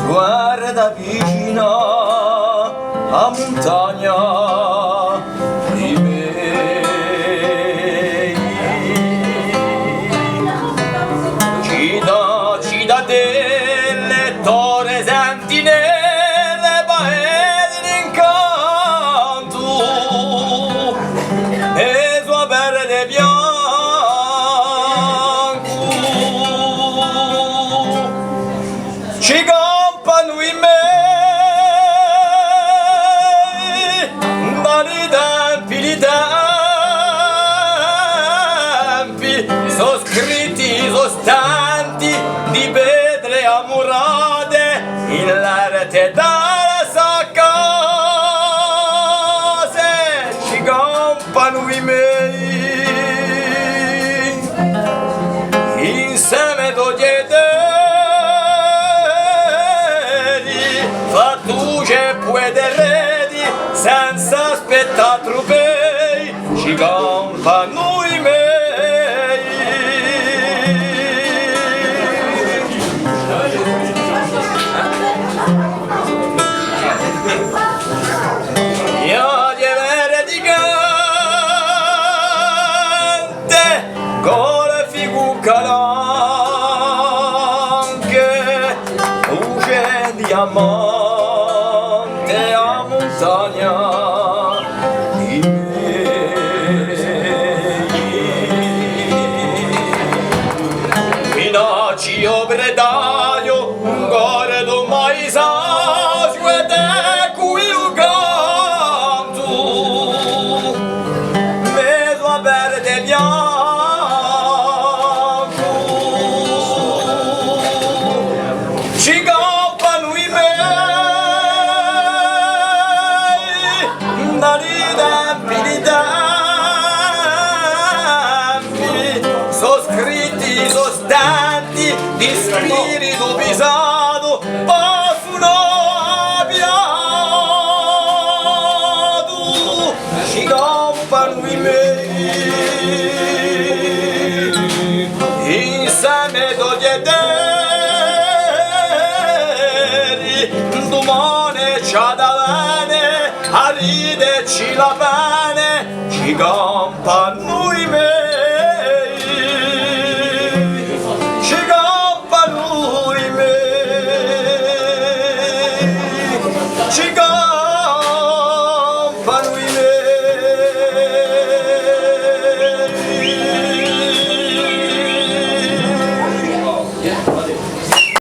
guarda vicina a montagna di me. Ci dà delle torre sentinelle, paesi d'incanto e sua verde bianco. Ci campano in me dai tempi di tempi, sono scritti sostanti di pietre amurate in l'arte della sacca. Ci campano i miei insieme togliete fattuce puede redi senza aspettare tropei. Ci campano i miei. Io di avere di cante con le figure calanche, luce diamante a montagna di me. Minacci io bredaio, un gore do mai sasio ed ecco il canto, vedo a verde bianco. Ci campano i miei dai tempi di tempi, sono scritti sostanti di spirito pisato, possono abbiato. Ci campano i miei insieme toglieteri, domani c'ha da bene a riderci la bene. Ci campano i miei, ci campano i miei, ci campano